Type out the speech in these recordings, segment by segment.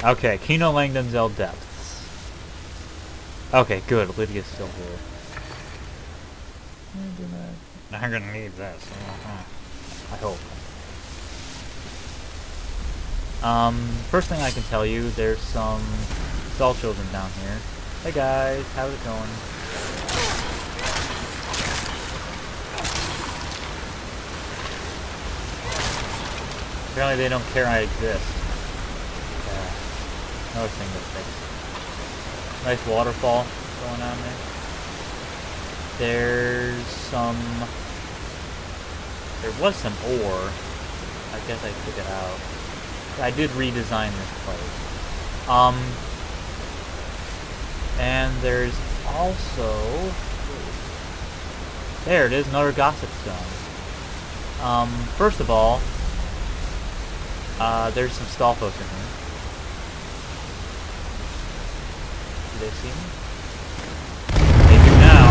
Okay, Kinolangdanzel Depths. Okay, good. Lydia's still here. I'm gonna need this. I hope. First thing I can tell you, there's some doll children down here. Hey guys, how's it going? Apparently they don't care I exist. Yeah. Another thing to fix. Nice waterfall going on there. There was some ore. I guess I took it out. I did redesign this place. And there's also... There it is, another gossip stone. First of all, there's some Stalfos in here. Do they see me? They do now.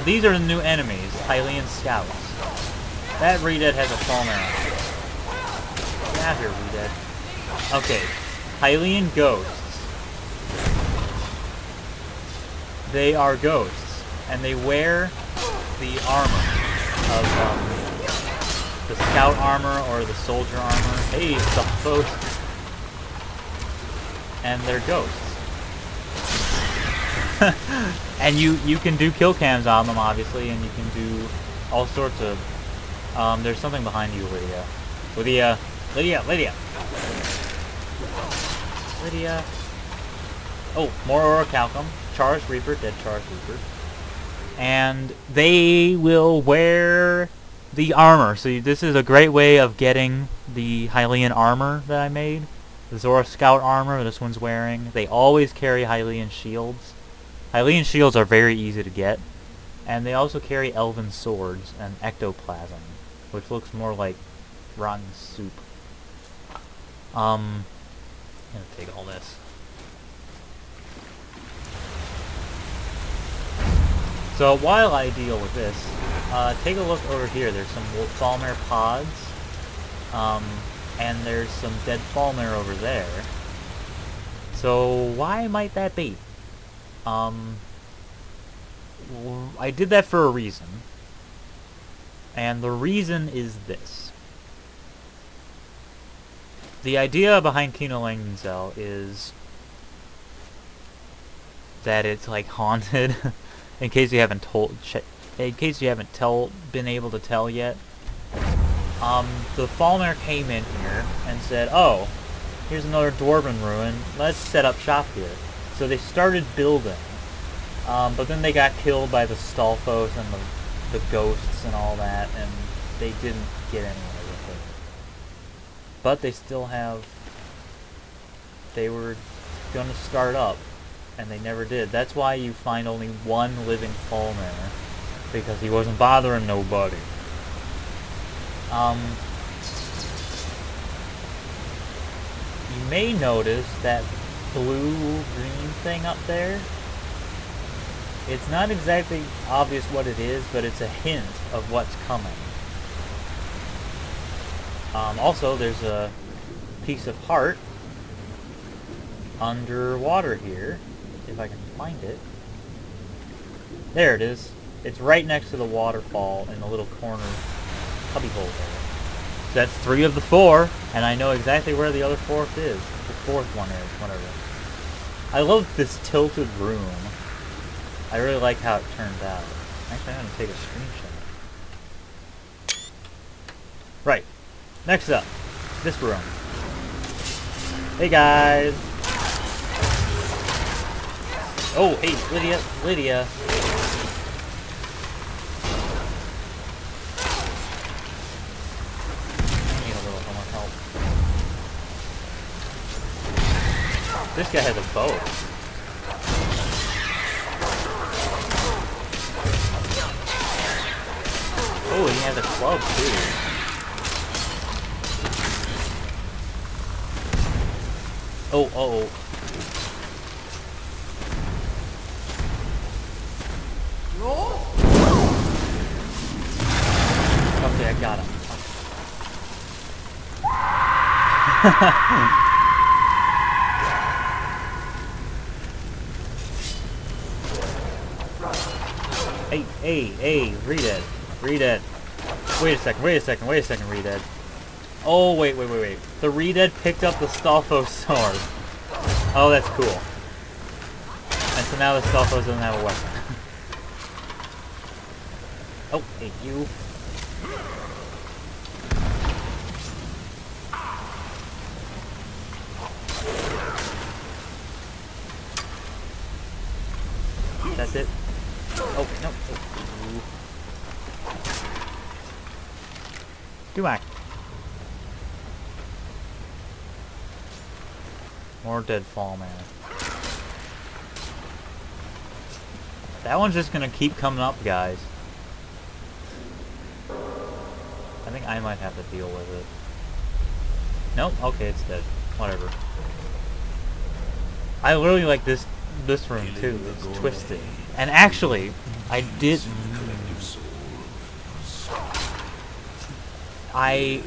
These are the new enemies, Hylian Scouts. That Redead has a Falmer on it. Get out here, Redead. Okay, Hylian Ghosts. They are ghosts, and they wear the armor of, the scout armor or the soldier armor. Hey, Stalfos. And they're ghosts. And you can do kill cams on them, obviously, and you can do all sorts of... there's something behind you, Lydia. Lydia! Oh, more Orichalcum. Charged Reaper, dead Charged Reaper. And they will wear the armor. So this is a great way of getting the Hylian armor that I made. The Zora Scout armor this one's wearing. They always carry Hylian shields. Hylian shields are very easy to get. And they also carry elven swords and ectoplasm, which looks more like rotten soup. I'm gonna take all this. So while I deal with this, take a look over here. There's some Falmer pods, and there's some dead Falmer over there. So why might that be? I did that for a reason, and the reason is this. The idea behind Kinolangdanzel is that it's like haunted. In case you haven't been able to tell yet, the Falmer came in here and said, "Oh, here's another dwarven ruin. Let's set up shop here." So they started building, but then they got killed by the Stalfos and the ghosts and all that, and they didn't get anywhere with it. But they still have... They were gonna start up, and they never did. That's why you find only one living Falmer, because he wasn't bothering nobody. You may notice that blue-green thing up there. It's not exactly obvious what it is, but it's a hint of what's coming. Also, there's a piece of heart underwater here, if I can find it. There it is. It's right next to the waterfall in the little corner cubbyhole there. So that's 3 of the 4, and I know exactly where the other 4th is. The 4th one is, whatever. I love this tilted room. I really like how it turned out. Actually, I'm going to take a screenshot. Right. Next up, this room. Hey guys! Oh, hey, Lydia. I need a little more help. This guy has a bow. Oh, he has a club too. Oh. Hey, read it. Read it. Wait a second, read it. Oh, wait. The Redead picked up the Stalfo sword. Oh, that's cool. And so now the Stalfo doesn't have a weapon. Oh, hey, you. That's it. Oh, no. Oh. Do I? More dead Falmer. That one's just gonna keep coming up, guys. I think I might have to deal with it. Nope, okay, it's dead. Whatever. I really like this room too. It's twisted. And actually, I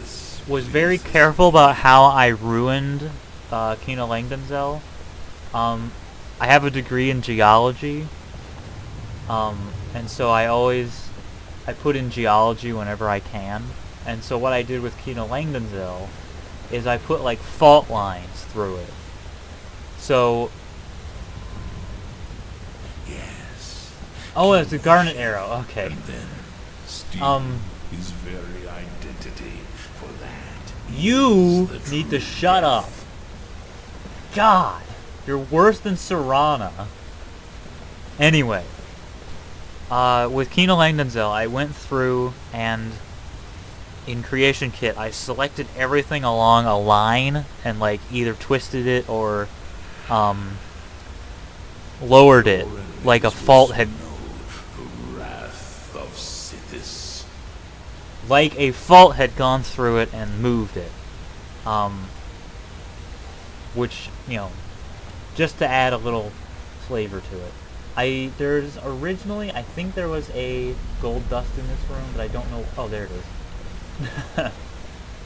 was very careful about how I ruined Kinolangdanzel. I have a degree in geology, and so I put in geology whenever I can. And so what I did with Kinolangdanzel is I put like fault lines through it. So yes. Oh, it's a garnet arrow. Okay. And then steal his very identity for that. You need to shut up. God, you're worse than Serana. Anyway, with Kinolangdanzel, I went through and in Creation Kit, I selected everything along a line and like either twisted it or lowered it, like a fault had. Like a fault had gone through it and moved it. Which, you know, just to add a little flavor to it. There's originally, I think there was a gold dust in this room, but I don't know. Oh, there it is. So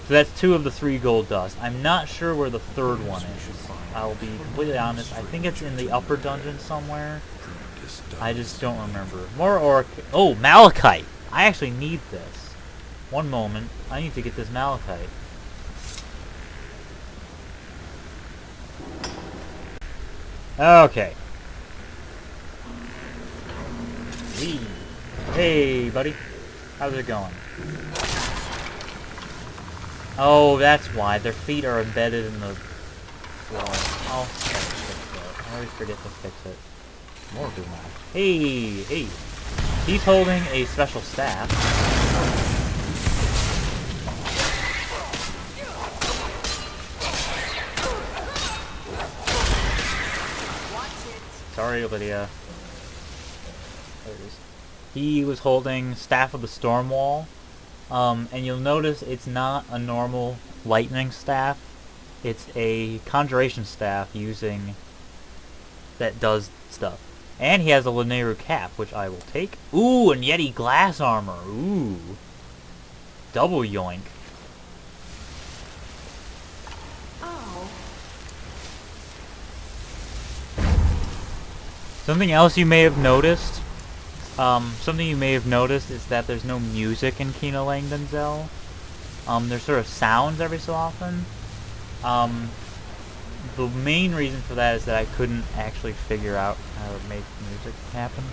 that's 2 of the 3 gold dust. I'm not sure where the 3rd one is. I'll be completely honest. I think it's in the upper dungeon somewhere. I just don't remember. Oh, malachite! I actually need this. One moment. I need to get this malachite. Okay. Hey, buddy. How's it going? Oh, that's why. Their feet are embedded in the floor. I'll fix it. I always forget to fix it. More Gohma. Hey! He's holding a special staff. Sorry, Lydia. There it is. He was holding Staff of the Stormwall. And you'll notice it's not a normal lightning staff. It's a conjuration staff that does stuff. And he has a Lineru cap, which I will take. Ooh, and Yeti glass armor. Ooh. Double yoink. Oh. Something else you may have noticed. Is that there's no music in Kinolangdanzel. There's sort of sounds every so often. The main reason for that is that I couldn't actually figure out how to make music happen.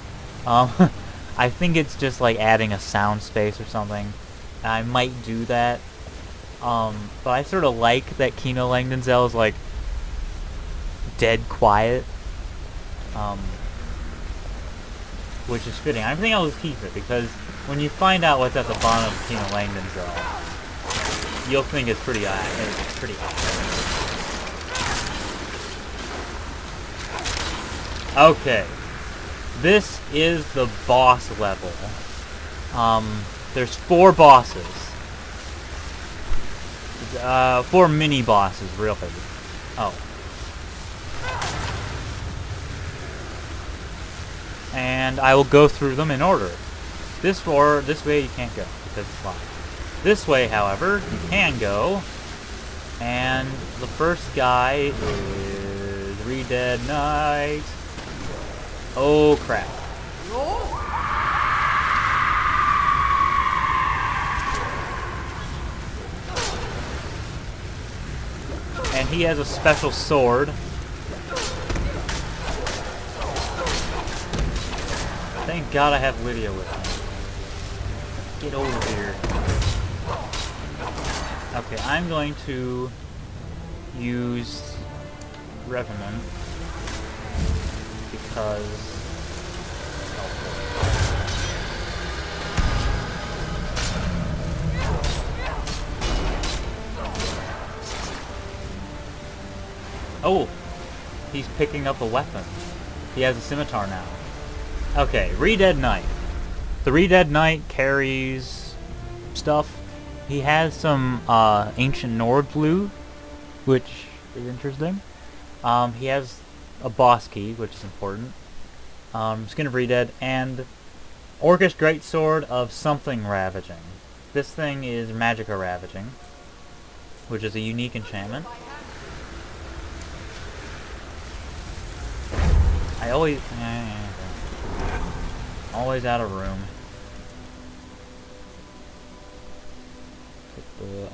I think it's just like adding a sound space or something. I might do that. But I sort of like that Kinolangdanzel is like dead quiet. Which is fitting. I think I'll just keep it because when you find out what's at the bottom of Kinolangdanzel, you'll think it's pretty high. Okay, this is the boss level. There's 4 bosses. 4 mini bosses, really. Oh. And I will go through them in order. This way you can't go because it's locked. This way, however, you can go. And the first guy is Re-Dead Knight. Oh crap. And he has a special sword. Thank God I have Lydia with me. Get over here. Okay, I'm going to use Revenant because... Oh! He's picking up a weapon. He has a scimitar now. Okay, Re-Dead Knight. The Re-Dead Knight carries stuff. He has some ancient Nord loot, which is interesting. He has a boss key, which is important. Skin of Re-Dead, and Orcish Greatsword of something Ravaging. This thing is Magica Ravaging, which is a unique enchantment. I always... always out of room. Put the,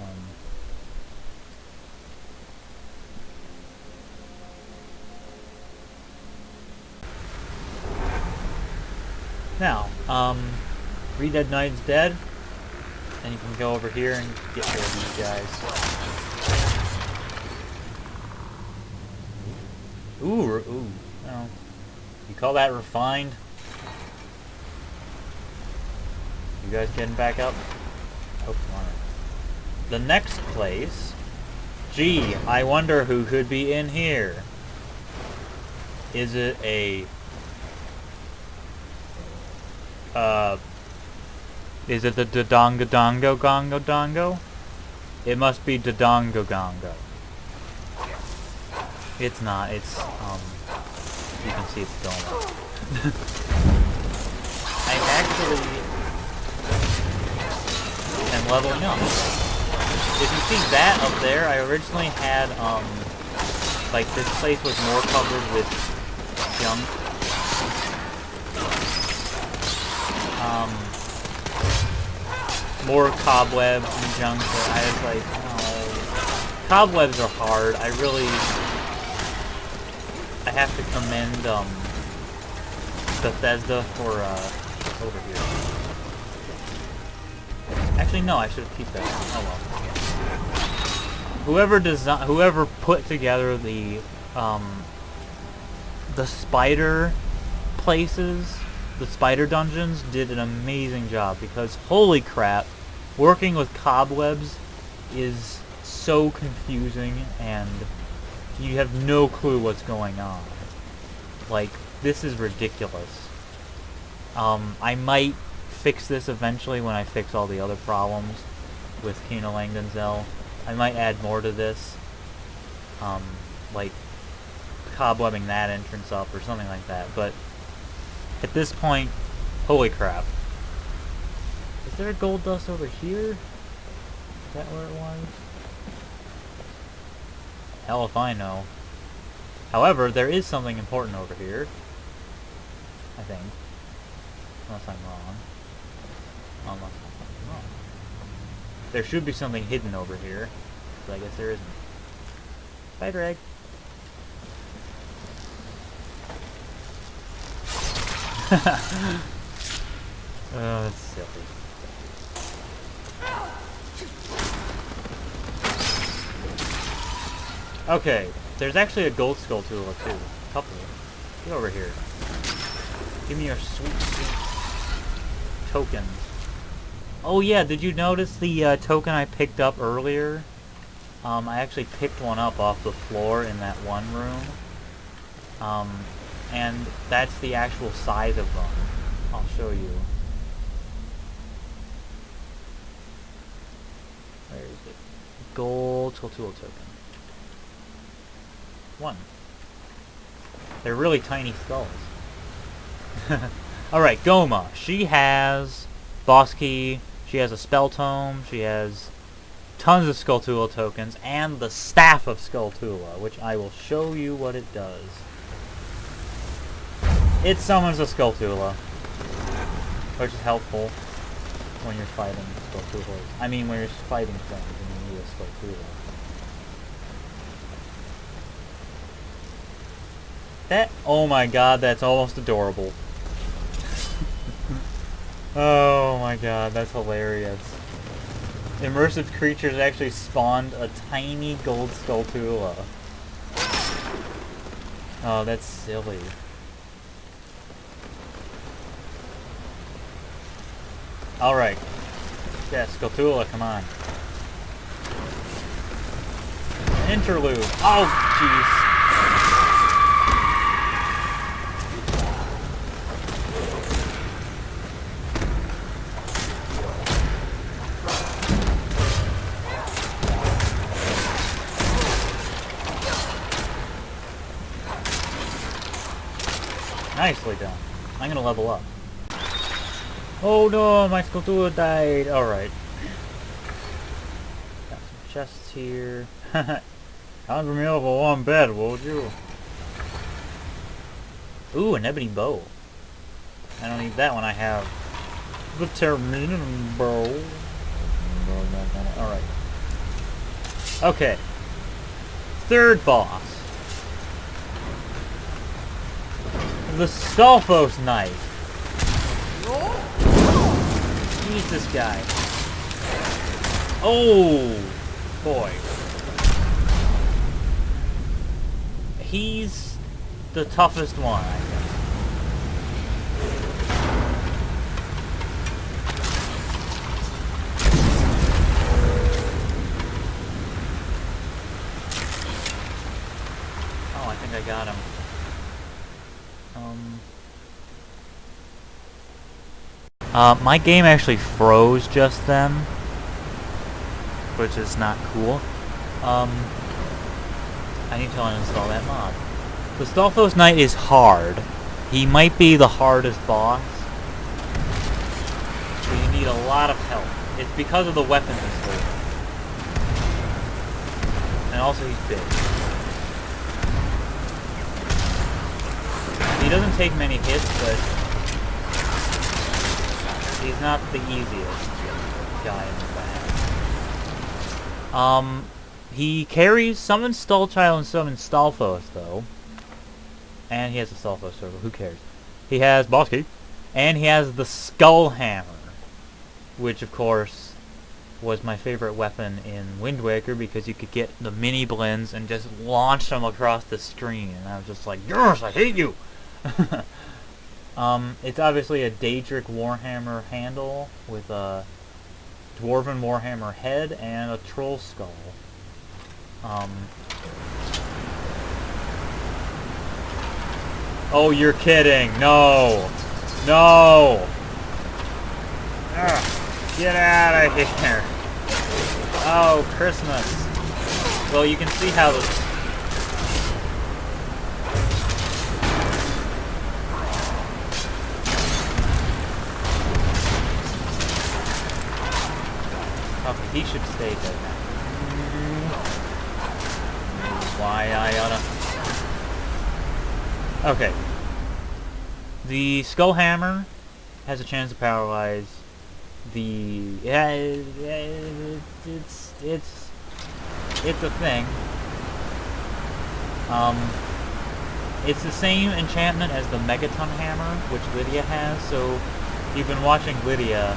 Now, Re-Dead Knight's dead, and you can go over here and get rid of these guys. Ooh, no. You call that refined? You guys getting back up? Oh, come on. The next place... Gee, I wonder who could be in here. Is it a... Is it the Dodongo Gongo Dongo? It must be Dodongo Gongo. It's not, it's, you can see it's Gohma. I actually am leveling up. If you see that up there, I originally had, like, this place was more covered with junk. More cobwebs and junk that I was like, oh. Cobwebs are hard. I have to commend, Bethesda for, over here. Actually, no, I should keep that. Oh well. Whoever put together the spider places, the spider dungeons, did an amazing job, because holy crap, working with cobwebs is so confusing and you have no clue what's going on. Like, this is ridiculous. I might fix this eventually when I fix all the other problems with Kinolangdanzel. I might add more to this. Like, cobwebbing that entrance up or something like that, but at this point, holy crap. Is there a gold dust over here? Is that where it was? Hell if I know. However, there is something important over here. I think. Unless I'm wrong. Unless I'm wrong. There should be something hidden over here. But I guess there isn't. Spider egg. Oh, that's silly. Okay, there's actually a gold skull tool too. A couple. Get over here. Give me your sweet, sweet tokens. Oh yeah, did you notice the token I picked up earlier? I actually picked one up off the floor in that one room. And that's the actual size of them. I'll show you. Where is it? Gold tool token. One. They're really tiny skulls. Alright, Gohma. She has boss key, she has a spell tome, she has tons of Skulltula tokens, and the Staff of Skulltula, which I will show you what it does. It summons a Skulltula, which is helpful when you're fighting Skulltulas. I mean, when you're fighting things and you need a Skulltula. That, oh my god, that's almost adorable. Oh my god, that's hilarious. Immersive creatures actually spawned a tiny gold Skulltula. Oh, that's silly. Alright. Yeah, Skulltula, come on. Interlude. Oh, jeez. Nicely done. I'm gonna level up. Oh no, my Skulltula died. Alright. Got some chests here. Conjure me up a warm bed, would you? Ooh, an ebony bow. I don't need that one, I have the Terminum bow. Alright. Okay. Third boss. The Stalfos Knife. Use this guy. Oh, boy. He's the toughest one, I think. Oh, I think I got him. My game actually froze just then, which is not cool. I need to uninstall that mod. The Stalfos Knight is hard. He might be the hardest boss, but you need a lot of help. It's because of the weapons he's holding. And also he's big. He doesn't take many hits, but he's not the easiest guy in the battle. He carries summons Skullchild and summons Stalfos, though. And he has a Stalfos server, who cares? He has Boss Key, and he has the Skull Hammer, which of course was my favorite weapon in Wind Waker because you could get the mini blends and just launch them across the screen, and I was just like, yes, I hate you! It's obviously a Daedric Warhammer handle with a Dwarven Warhammer head and a Troll skull. Oh, you're kidding! No! No! Ugh, get out of here! Oh, Christmas! Well, you can see how the he should stay dead now. Why I oughta... Okay. The Skull Hammer has a chance to paralyze. The... it's a thing. It's the same enchantment as the Megaton Hammer, which Lydia has, so you've been watching Lydia.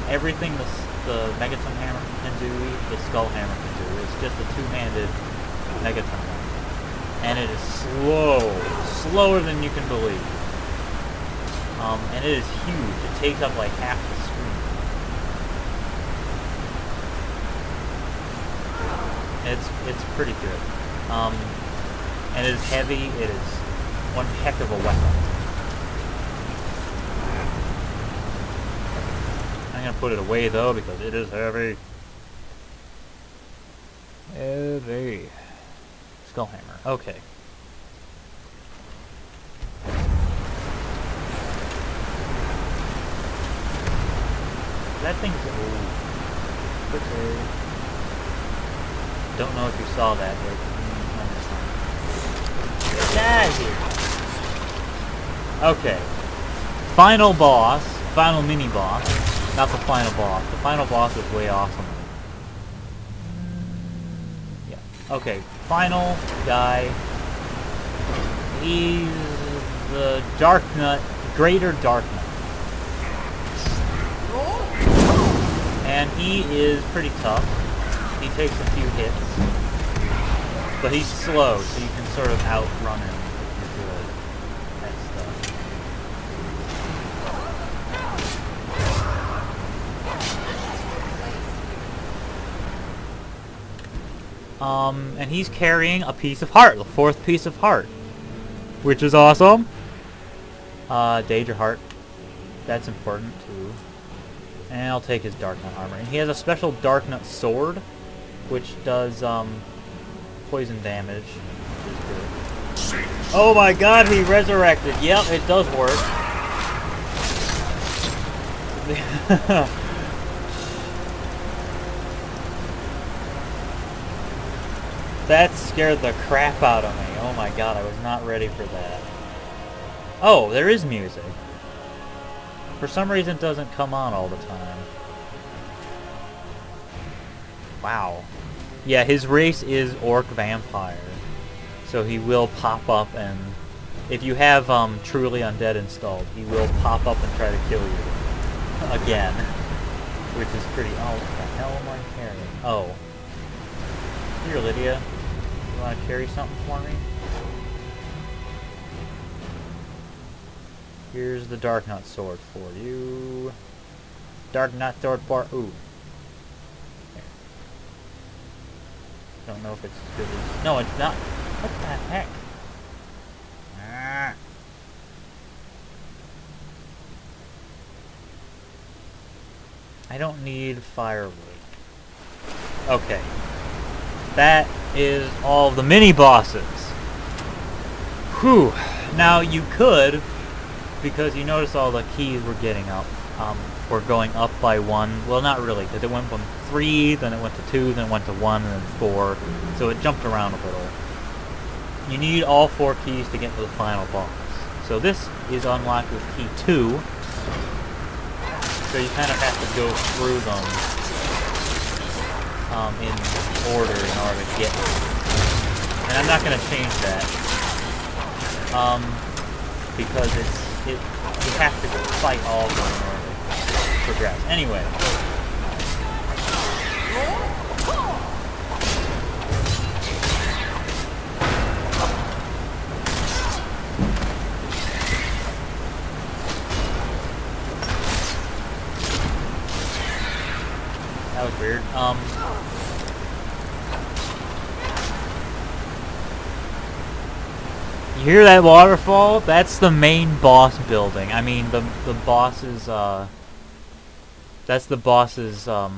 Everything the Megaton Hammer can do, the Skull Hammer can do. It's just a two-handed Megaton Hammer. And it is slower than you can believe. And it is huge. It takes up like half the screen. It's pretty good. And it is heavy. It is one heck of a weapon. I'm gonna put it away though because it is heavy. Heavy. Skull Hammer. Okay. That thing's... Oh. Okay. Don't know if you saw that, but get out of here. Okay. Final boss. Final mini boss. Not the final boss. The final boss is way awesome. Yeah. Okay. Final guy. He's the Dark Nut. Greater Dark Nut. And he is pretty tough. He takes a few hits. But he's slow, so you can sort of outrun him if you're good at stuff. And he's carrying a piece of heart, the 4th piece of heart. Which is awesome. Danger heart. That's important too. And I'll take his Dark Nut armor. And he has a special Dark Nut sword, which does poison damage, which is good. Oh my god, he resurrected. Yep, it does work. That scared the crap out of me. Oh my god, I was not ready for that. Oh, there is music. For some reason it doesn't come on all the time. Wow. Yeah, his race is Orc Vampire. So he will pop up and... If you have Truly Undead installed, he will pop up and try to kill you. Again. Which is pretty... Oh, what the hell am I carrying? Oh. Here, Lydia. You want to carry something for me? Here's the Dark Nut sword for you. Dark Nut sword for... Ooh. There. Don't know if it's as good as... No, it's not. What the heck? Ah. I don't need firewood. Okay. That is all the mini-bosses. Whew. Now, you could... Because you notice all the keys we're getting up. We're going up by 1. Well, not really, because it went from 3, then it went to 2, then it went to 1, and then 4. So it jumped around a little. You need all 4 keys to get to the final boss. So this is unlocked with key 2. So you kind of have to go through them in order in order to get them. And I'm not going to change that. Because you have to fight all of them in order to progress. Anyway. That was weird. You hear that waterfall? That's the main boss building. I mean, the boss's, that's the boss's, oh.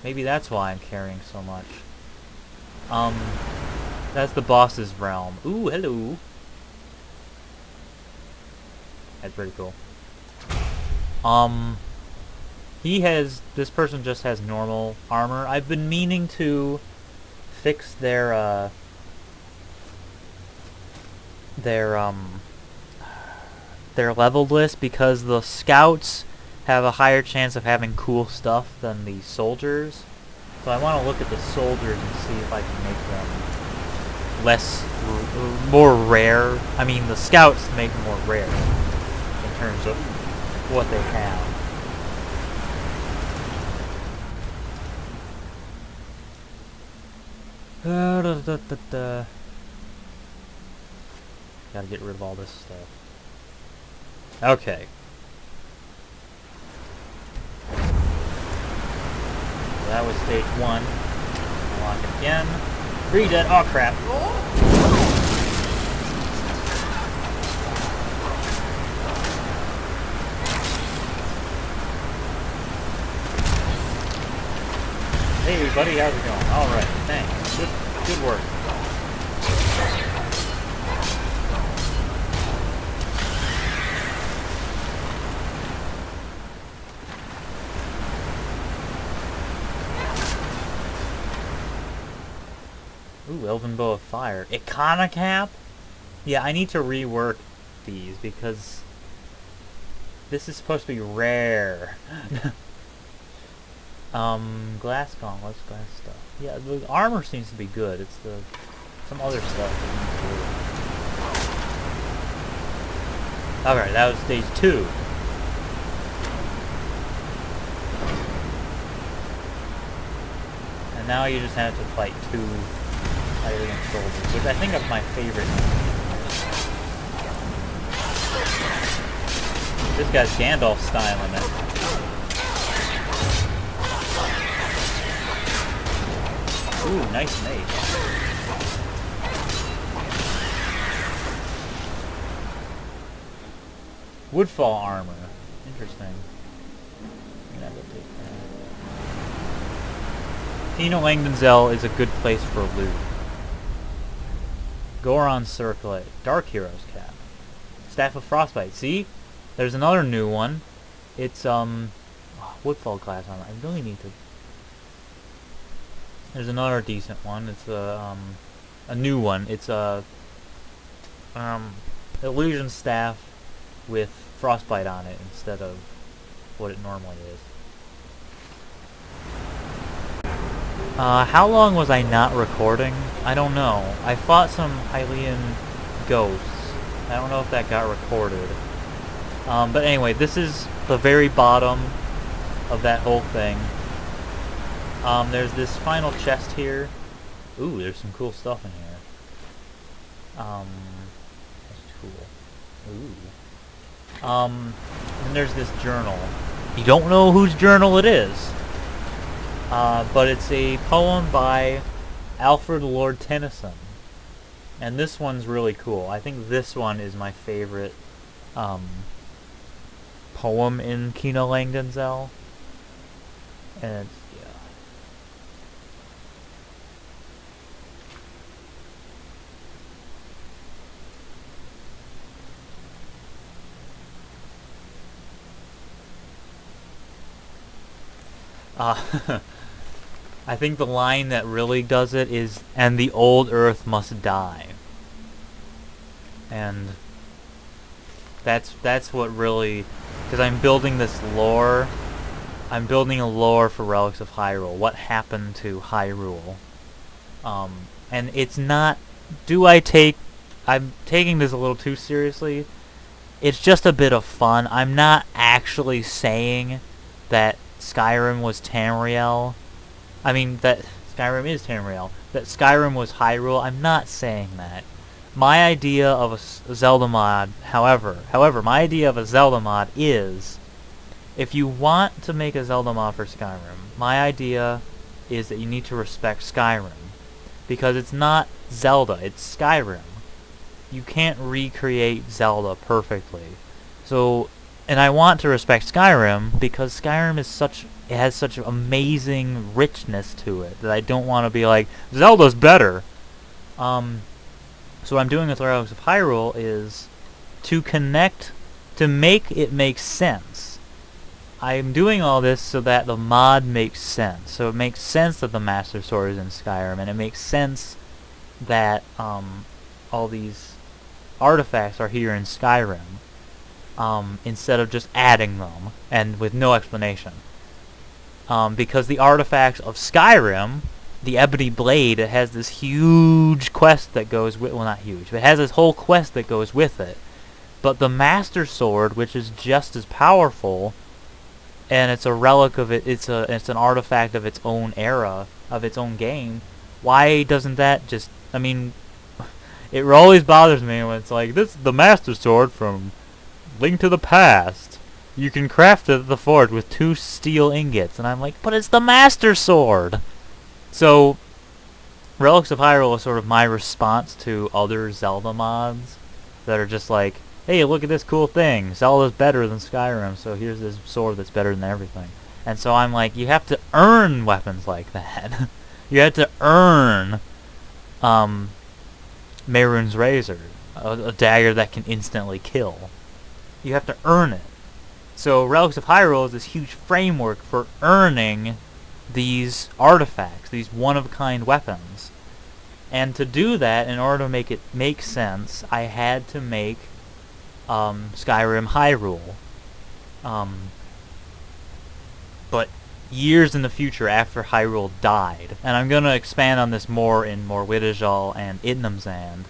Maybe that's why I'm carrying so much. That's the boss's realm. Ooh, hello. That's pretty cool. This person just has normal armor. I've been meaning to fix their leveled list because the scouts have a higher chance of having cool stuff than the soldiers. So I want to look at the soldiers and see if I can make them more rare. I mean, the scouts make them more rare in terms of what they have. Gotta get rid of all this stuff. Okay. So that was stage 1. Unlock it again. Read it. Oh crap. Hey buddy, how's it going? Alright, thanks. Good work. Ooh, Elven Bow of Fire. Icona Cap? Yeah, I need to rework these because this is supposed to be rare. Glass gauntlets, glass stuff. Yeah, the armor seems to be good. It's some other stuff. Alright, that was stage 2. And now you just have to fight 2 Hylian soldiers, which I think is my favorite. This guy's Gandalf styling it. Ooh, nice mace. Woodfall armor. Interesting. I'm gonna have to take that. Kinolangdanzel is a good place for loot. Goron circlet. Dark Hero's cap. Staff of Frostbite. See? There's another new one. It's Woodfall class armor. I really need to. There's another decent one. It's a new one. It's a illusion staff with frostbite on it instead of what it normally is. How long was I not recording? I don't know. I fought some Hylian ghosts. I don't know if that got recorded. But anyway, this is the very bottom of that whole thing. There's this final chest here. Ooh, there's some cool stuff in here. That's cool. Ooh. And there's this journal. You don't know whose journal it is. But it's a poem by Alfred Lord Tennyson. And this one's really cool. I think this one is my favorite poem in Kinolangdanzel. And it's, I think the line that really does it is, "And the old earth must die." And that's what really, because I'm building this lore. I'm building a lore for Relics of Hyrule. What happened to Hyrule? And it's not. I'm taking this a little too seriously. It's just a bit of fun. I'm not actually saying that Skyrim was Tamriel. I mean, that Skyrim is Tamriel. That Skyrim was Hyrule. I'm not saying that. My idea of a Zelda mod, however, my idea of a Zelda mod is, if you want to make a Zelda mod for Skyrim, my idea is that you need to respect Skyrim. Because it's not Zelda, it's Skyrim. You can't recreate Zelda perfectly. So, and I want to respect Skyrim because Skyrim is it has such amazing richness to it that I don't want to be like, Zelda's better. So what I'm doing with Relics of Hyrule is to make it make sense. I'm doing all this so that the mod makes sense. So it makes sense that the Master Sword is in Skyrim, and it makes sense that all these artifacts are here in Skyrim. Instead of just adding them, and with no explanation. Because the artifacts of Skyrim, the Ebony Blade, it has this huge quest that goes with, well, not huge, but it has this whole quest that goes with it. But the Master Sword, which is just as powerful, and it's a relic of it, it's an artifact of its own era, of its own game, why doesn't that just, I mean, it always bothers me when it's like, this is the Master Sword from Link to the Past. You can craft it at the forge with 2 steel ingots. And I'm like, but it's the Master Sword! So, Relics of Hyrule is sort of my response to other Zelda mods that are just like, hey, look at this cool thing. Zelda's better than Skyrim, so here's this sword that's better than everything. And so I'm like, you have to earn weapons like that. You have to earn Mehrunes Razor, a dagger that can instantly kill. You have to earn it. So Relics of Hyrule is this huge framework for earning these artifacts, these one-of-a-kind weapons. And to do that, in order to make it make sense, I had to make Skyrim Hyrule. But years in the future after Hyrule died. And I'm going to expand on this more in Morwidijal and Idnamsand.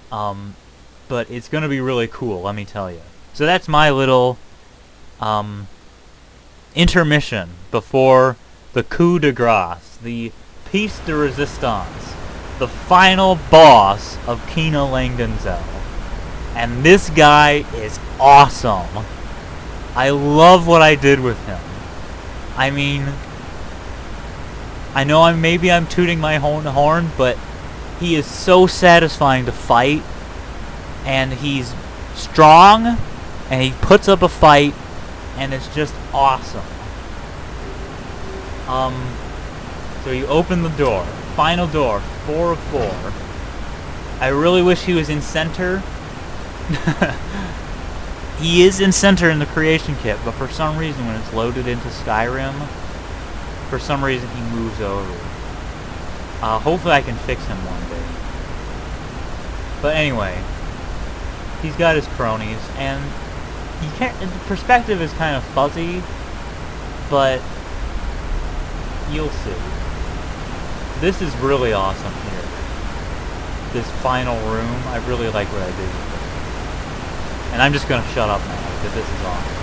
But it's going to be really cool, let me tell you. So that's my little intermission before the coup de grace, the piece de resistance, the final boss of Kinolangdanzel. And this guy is awesome. I love what I did with him. I mean, I know maybe I'm tooting my own horn, but he is so satisfying to fight, and he's strong, and he puts up a fight, and it's just awesome. So you open the door, final door, 4 of 4. I really wish he was in center. He is in center in the creation kit, but for some reason when it's loaded into Skyrim, for some reason he moves over. Hopefully I can fix him one day. But anyway, he's got his cronies, and you can't. The perspective is kind of fuzzy, but you'll see. This is really awesome here. This final room, I really like what I did with it. And I'm just gonna shut up now because this is awesome.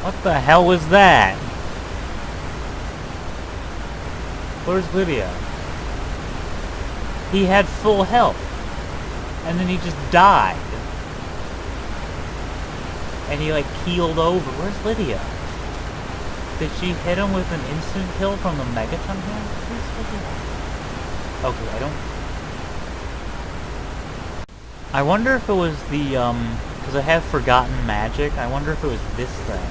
What the hell was that? Where's Lydia? He had full health. And then he just died. And he like keeled over. Where's Lydia? Did she hit him with an instant kill from the Megaton hand? Where's Lydia? Okay, I don't... I wonder if it was the, because I have forgotten magic. I wonder if it was this thing.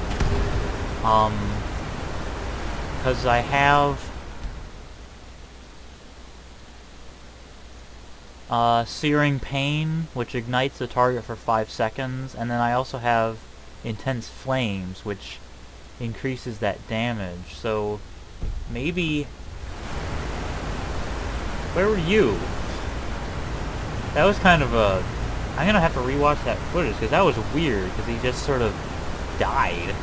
Because I have Searing Pain, which ignites the target for 5 seconds, and then I also have Intense Flames, which increases that damage. So maybe... Where were you? That was kind of a... I'm gonna have to rewatch that footage, because that was weird, because he just sort of died.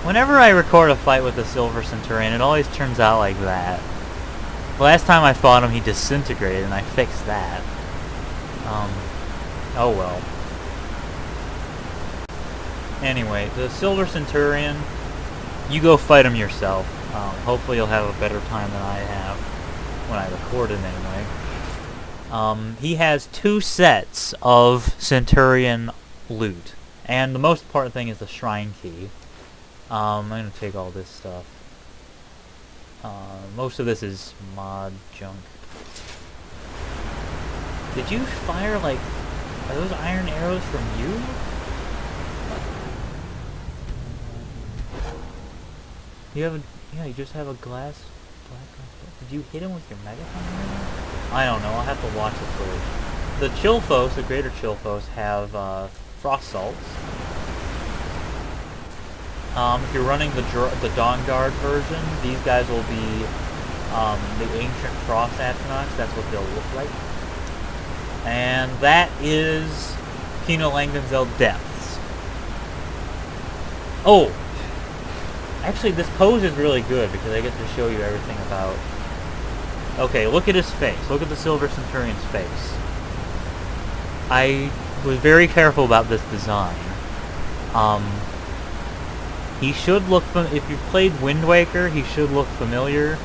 Whenever I record a fight with the Silver Centurion, it always turns out like that. The last time I fought him, he disintegrated, and I fixed that. Oh well. Anyway, the Silver Centurion, you go fight him yourself. Hopefully you'll have a better time than I have, when I record it anyway. He has 2 sets of Centurion loot. And the most important thing is the Shrine Key. I'm going to take all this stuff. Most of this is mod junk. Did you fire, like... Are those iron arrows from you? You have a... Yeah, you just have a black glass. Did you hit him with your megaphone? I don't know. I'll have to watch the footage. The Chilfos, the Greater Chilfos, have frost salts. If you're running the Dawnguard version, these guys will be the Ancient Frost Astronauts. That's what they'll look like. And that is Kinolangdanzel Depths. Oh! Actually, this pose is really good because I get to show you everything about... Okay, look at his face. Look at the Silver Centurion's face. I was very careful about this design. He should look, if you've played Wind Waker, he should look familiar.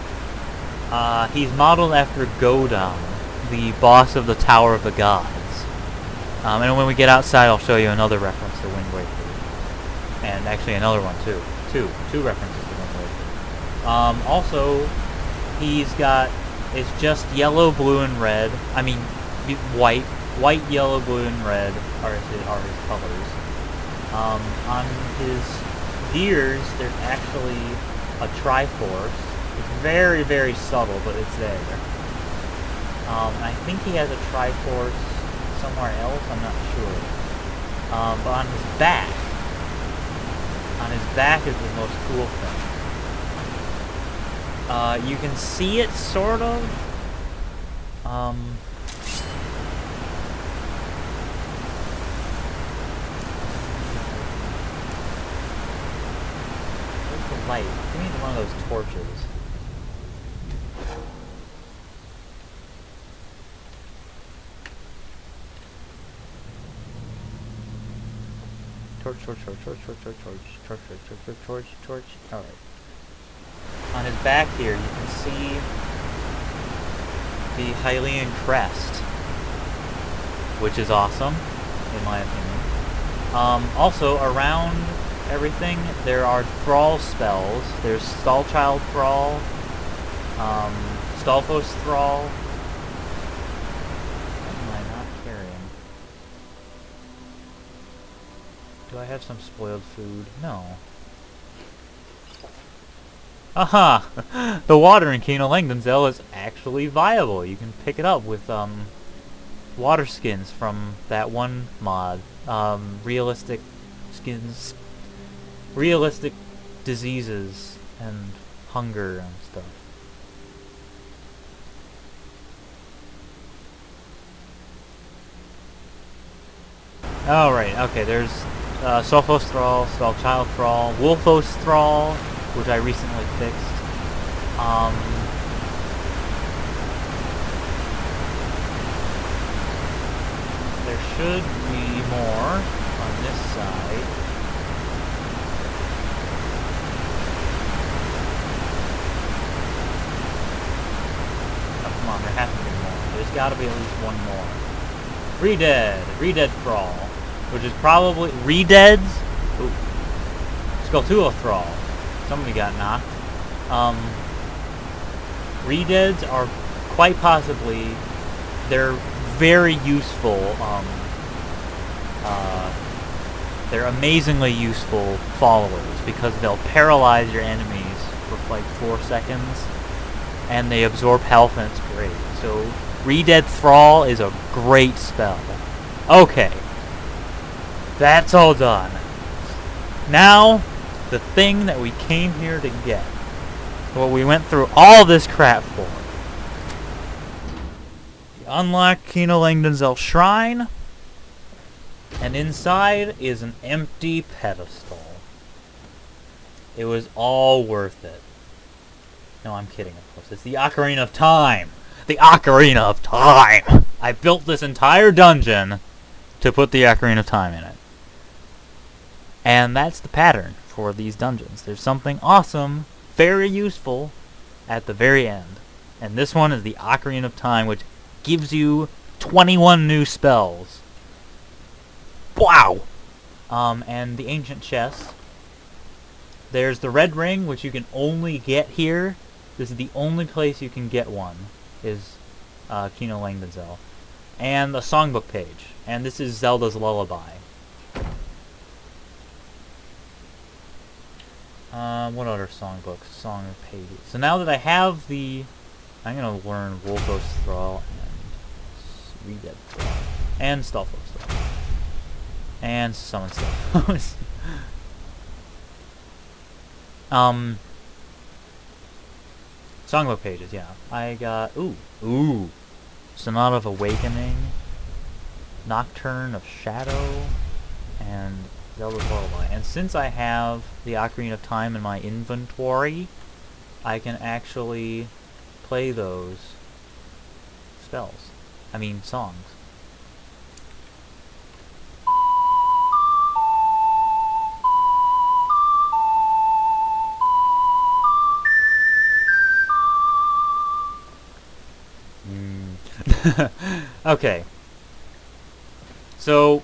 He's modeled after Gohma, the boss of the Tower of the Gods. And when we get outside, I'll show you another reference to Wind Waker. And actually another one, too. Two references to Wind Waker. Also, he's got, it's just yellow, blue, and red. I mean, white. White, yellow, blue, and red are his colors. On his gears, there's actually a Triforce. It's very, very subtle, but it's there. I think he has a Triforce somewhere else, I'm not sure. But on his back is the most cool thing. You can see it, sort of. Where's the light? Give me one of those torches. Torch. Alright. On his back here, you can see the Hylian crest, which is awesome, in my opinion. Also, around everything, there are Thrall spells. There's Stallchild Thrall, Stalfos Thrall. What am I not carrying? Do I have some spoiled food? No. Aha! The water in Kinolangdanzel is actually viable. You can pick it up with water skins from that one mod. Realistic skins. Realistic diseases and hunger and stuff. Alright, okay, there's Sophos Thrall, Stallchild Thrall, Wolfos Thrall, which I recently fixed. There should be more on this side. Oh, come on, there has to be more. There's got to be at least one more. Redead Thrall, which is probably Redeads. Ooh, Skulltula Thrall. Somebody got knocked. Redeads are quite possibly, they're very useful. They're amazingly useful followers because they'll paralyze your enemies for like 4 seconds, and they absorb health, and it's great. So Redead Thrall is a great spell. Okay, that's all done. Now, the thing that we came here to get. What we went through all this crap for. You unlock Kinolangdanzel Shrine, and inside is an empty pedestal. It was all worth it. No, I'm kidding, of course. It's the Ocarina of Time! The Ocarina of Time! I built this entire dungeon to put the Ocarina of Time in it. And that's the pattern for these dungeons. There's something awesome, very useful, at the very end. And this one is the Ocarina of Time, which gives you 21 new spells. Wow! And the Ancient Chest. There's the Red Ring, which you can only get here. This is the only place you can get one, is Kinolangdanzel. And a songbook page. And this is Zelda's Lullaby. What other songbooks? Song pages. So now that I have the... I'm gonna learn Wolfos Thrall and Redead Thrall. And Stalfos Thrall. And Summon Stalfos. Songbook pages, yeah. I got... Ooh! Sonata of Awakening. Nocturne of Shadow. And Zelda's Lullaby. And since I have the Ocarina of Time in my inventory, I can actually play those spells. I mean, songs. Okay. So,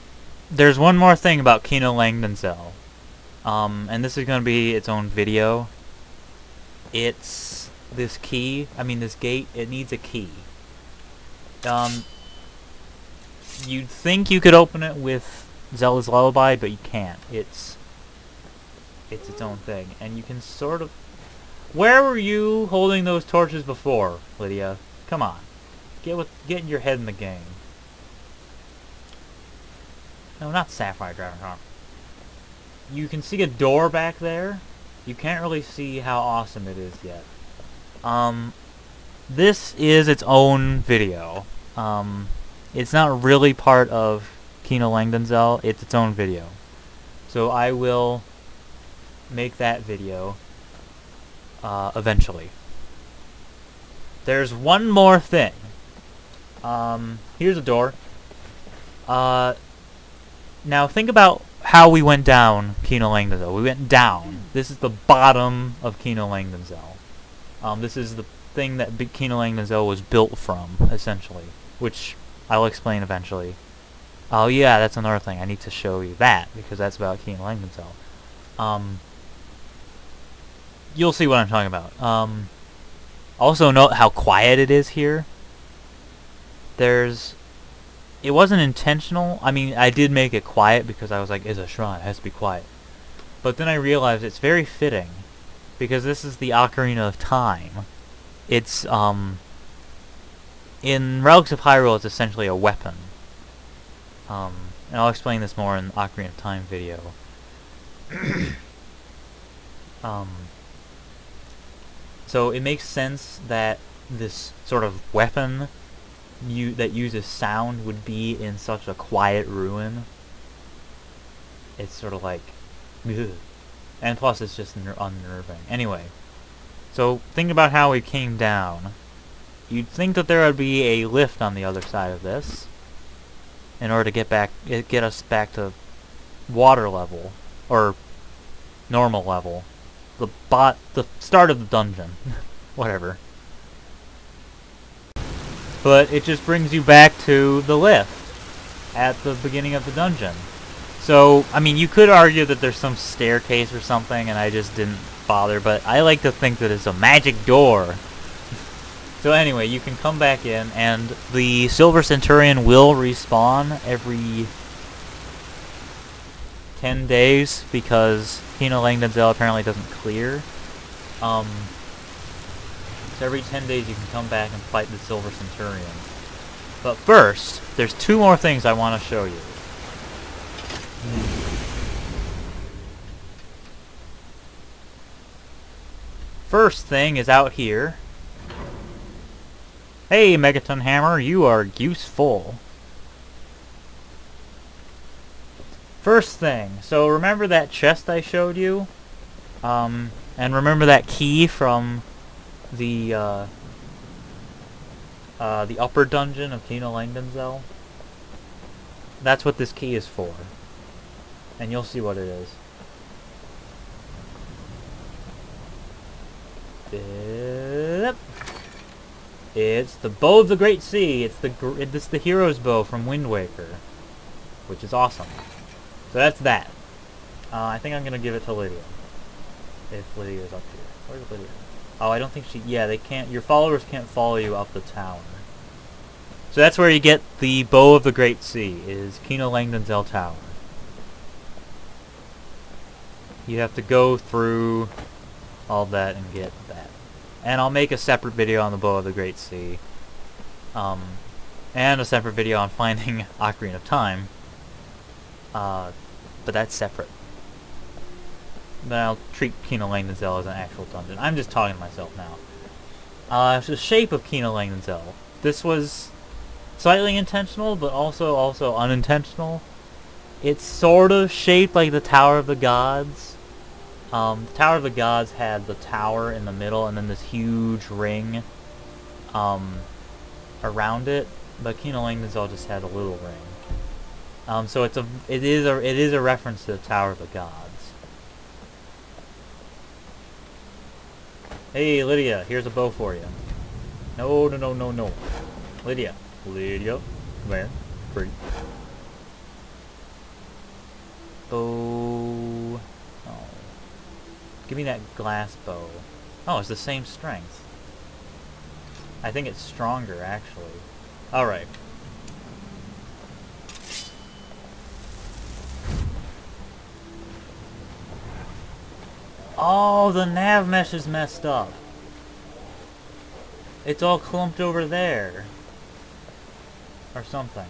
there's one more thing about Kinolangdanzel. And this is going to be its own video. It's this key, this gate, it needs a key. You'd think you could open it with Zelda's Lullaby, but you can't. It's its own thing. And you can sort of... Where were you holding those torches before, Lydia? Come on. Get your head in the game. No, not Sapphire Dragon Heart. You can see a door back there. You can't really see how awesome it is yet. This is its own video. It's not really part of Kinolangdanzel. It's its own video. So I will make that video eventually. There's one more thing. Here's a door. Now think about how we went down Kinolangdanzel. We went down. This is the bottom of Kinolangdanzel. This is the thing that Kinolangdanzel was built from, essentially, which I'll explain eventually. Oh yeah, that's another thing. I need to show you that, because that's about Kinolangdanzel. You'll see what I'm talking about. Also note how quiet it is here. It wasn't intentional. I did make it quiet because I was like, it's a shrine, it has to be quiet. But then I realized it's very fitting, because this is the Ocarina of Time. It's, in Relics of Hyrule, it's essentially a weapon. And I'll explain this more in the Ocarina of Time video. So it makes sense that this sort of weapon that uses sound would be in such a quiet ruin. It's sort of like, ugh. And plus it's just unnerving. Anyway, so think about how we came down. You'd think that there would be a lift on the other side of this in order to get us back to water level, or normal level. The start of the dungeon. Whatever. But it just brings you back to the lift at the beginning of the dungeon. So, you could argue that there's some staircase or something and I just didn't bother, but I like to think that it's a magic door. So anyway, you can come back in, and the Silver Centurion will respawn every 10 days, because Kinolangdanzel apparently doesn't clear. So every 10 days you can come back and fight the Silver Centurion. But first, there's two more things I want to show you. First thing is out here. Hey, Megaton Hammer, you are useful. First thing, so remember that chest I showed you? And remember that key from the upper dungeon of Kinolangdanzel? That's what this key is for. And you'll see what it is. It's the Bow of the Great Sea. It's the hero's bow from Wind Waker, which is awesome. So that's that. I think I'm gonna give it to Lydia, if Lydia's up here. Where's Lydia? Oh, I don't think she... Yeah, they can't... Your followers can't follow you up the tower. So that's where you get the Bow of the Great Sea, is Kinolangdanzel Tower. You have to go through all that and get that. And I'll make a separate video on the Bow of the Great Sea. And a separate video on finding Ocarina of Time. But that's separate. Then I'll treat Kinolangdanzel as an actual dungeon. I'm just talking to myself now. The shape of Kinolangdanzel. This was slightly intentional, but also unintentional. It's sort of shaped like the Tower of the Gods. The Tower of the Gods had the tower in the middle and then this huge ring around it, but Kinolangdanzel just had a little ring. So it is a reference to the Tower of the Gods. Hey Lydia, here's a bow for you. No. Lydia, Lydia, come here. Pretty. Bow. Oh. Give me that glass bow. Oh, it's the same strength. I think it's stronger, actually. Alright. Oh, the nav mesh is messed up. It's all clumped over there. Or something.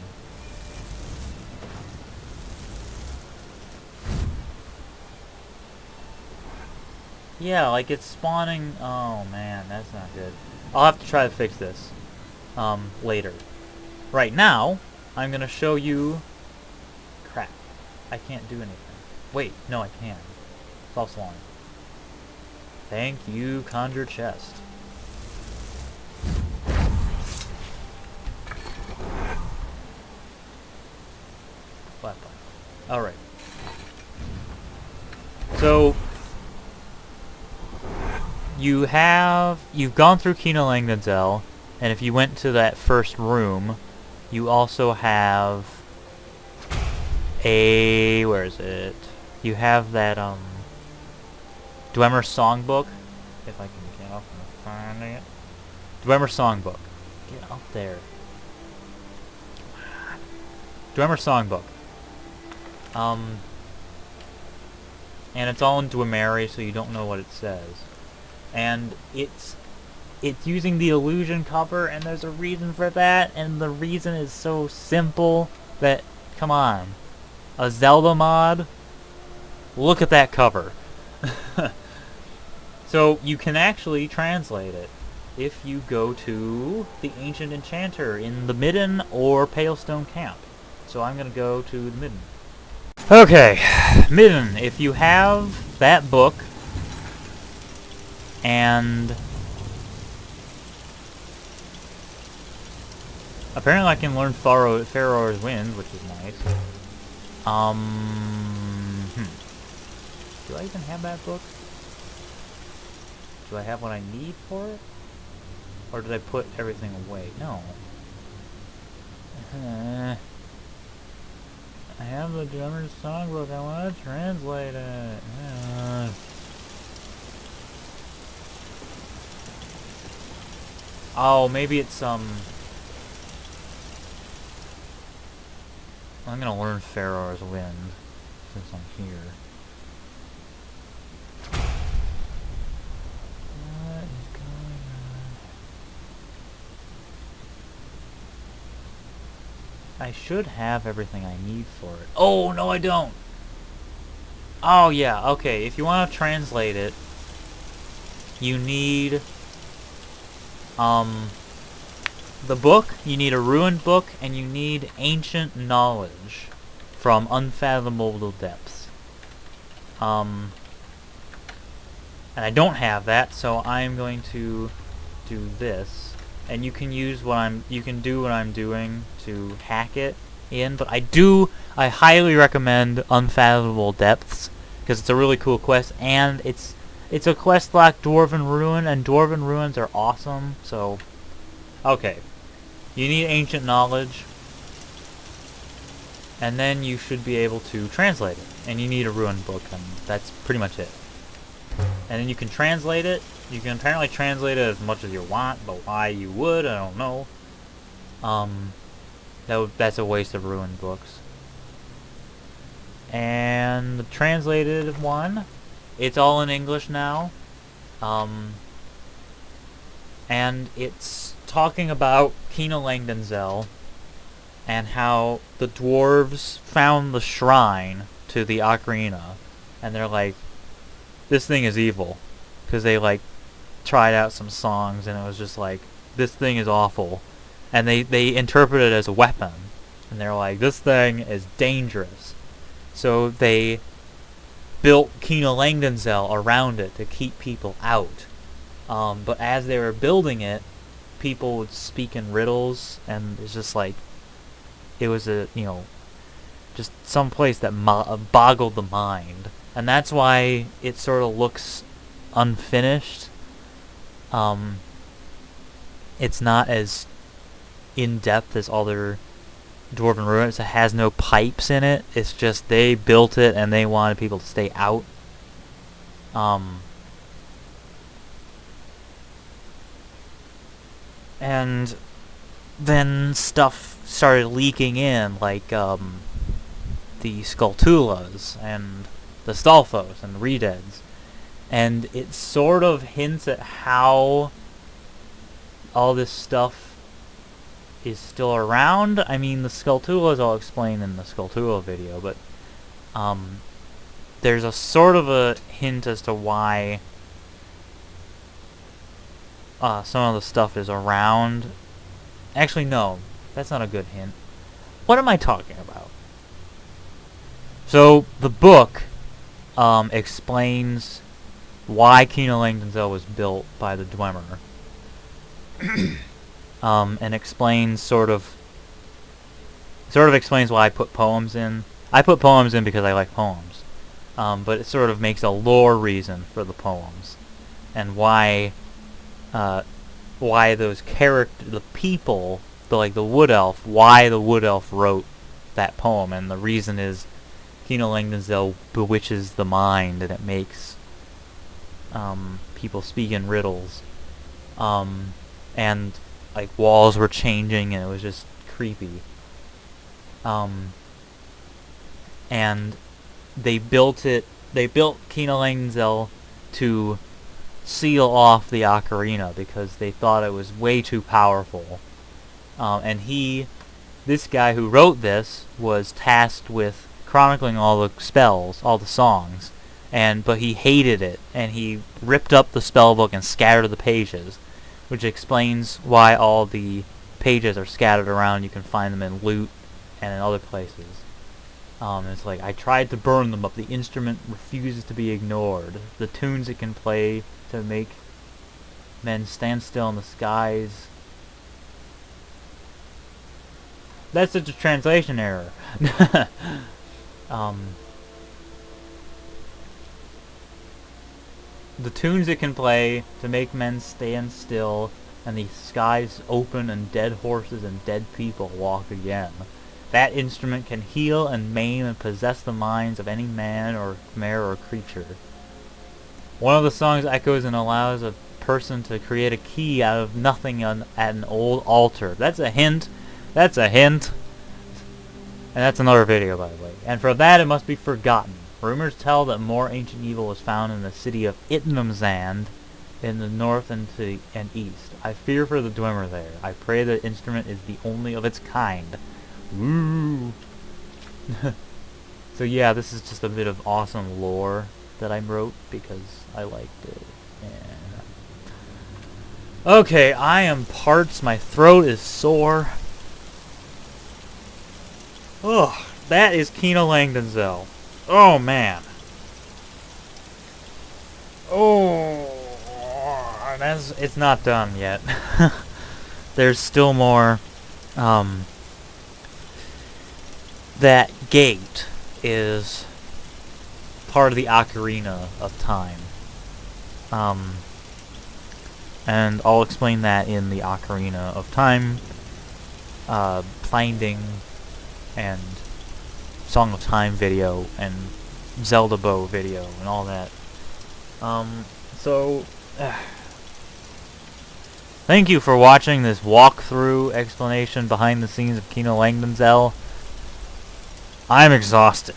Yeah, like it's spawning... Oh man, that's not good. I'll have to try to fix this. Later. Right now, I'm gonna show you... Crap. I can't do anything. Wait, no I can. False alarm. Thank you, Conjure Chest. Weapon. Alright. So... you've gone through Kinolangdanzel, and if you went to that first room, you also have where is it? You have that, Dwemer Songbook, if I can get up and find it. Dwemer Songbook. Get up there. Dwemer Songbook. And it's all in Dwemeri, so you don't know what it says. And it's using the illusion cover, and there's a reason for that, and the reason is so simple that, come on. A Zelda mod? Look at that cover. So you can actually translate it if you go to the Ancient Enchanter in the Midden or Palestone Camp. So I'm going to go to the Midden. Okay, Midden, if you have that book, and apparently I can learn Pharaoh's Wind, which is nice. Do I even have that book? Do I have what I need for it? Or did I put everything away? No. I have the Drummer's Songbook. I want to translate it. Oh, maybe it's I'm gonna learn Pharaoh's Wind since I'm here. What is going on? I should have everything I need for it. Oh, no I don't! Oh yeah, okay, if you want to translate it, you need the book, you need a ruined book, and you need ancient knowledge from Unfathomable Depths. And I don't have that, so I'm going to do this. And you can use you can do what I'm doing to hack it in, but I highly recommend Unfathomable Depths, because it's a really cool quest, and it's a quest like Dwarven Ruin, and Dwarven Ruins are awesome, so... Okay. You need ancient knowledge, and then you should be able to translate it. And you need a ruined book, and that's pretty much it. And then you can translate it. You can apparently translate it as much as you want, but why you would, I don't know. That's a waste of ruined books. And the translated one, it's all in English now. And it's talking about Kinolangdanzel and how the dwarves found the shrine to the Ocarina, and they're like, this thing is evil, because they like tried out some songs and it was just like, this thing is awful, and they interpret it as a weapon, and they're like, this thing is dangerous, so they built Kinolangdanzel around it to keep people out. But as they were building it, people would speak in riddles, and it's just like, it was just some place that boggled the mind. And that's why it sort of looks unfinished. It's not as in depth as other dwarven ruins. It has no pipes in it. It's just they built it and they wanted people to stay out. And then stuff started leaking in, like the Skulltulas and the Stalfos and the Redeads. And it sort of hints at how all this stuff is still around. I mean, the Skulltulas I'll explain in the Skulltula video, but there's a sort of a hint as to why some of the stuff is around. Actually, no, that's not a good hint. What am I talking about? So, the book explains why Kinolangdanzel was built by the Dwemer. And explains sort of explains why I put poems in. I put poems in because I like poems. But it sort of makes a lore reason for the poems. And why those the people, the wood elf, why the wood elf wrote that poem. And the reason is Kinolangdanzel bewitches the mind, and it makes people speak in riddles. And like walls were changing, and it was just creepy. And they built Kinolangdanzel to seal off the Ocarina because they thought it was way too powerful. And this guy who wrote this was tasked with chronicling all the spells, all the songs, but he hated it, and he ripped up the spell book and scattered the pages, which explains why all the pages are scattered around. You can find them in loot and in other places. It's like, I tried to burn them, but the instrument refuses to be ignored. The tunes it can play to make men stand still in the skies. That's such a translation error. The tunes it can play to make men stand still, and the skies open and dead horses and dead people walk again. That instrument can heal and maim and possess the minds of any man or mare or creature. One of the songs echoes and allows a person to create a key out of nothing at an old altar. That's a hint. That's a hint. And that's another video, by the way. And for that, it must be forgotten. Rumors tell that more ancient evil is found in the city of Itnamzand in the north and east. I fear for the Dwemer there. I pray the instrument is the only of its kind. Woo! So yeah, this is just a bit of awesome lore that I wrote because I liked it. Yeah. Okay, I am parched. My throat is sore. Ugh, that is Kinolangdanzel. Oh man. Oh, it's not done yet. There's still more. That gate is part of the Ocarina of Time. And I'll explain that in the Ocarina of Time finding and Song of Time video and Zelda Bow video and all that. Thank you for watching this walkthrough explanation behind the scenes of Kinolangdanzel. I'm exhausted.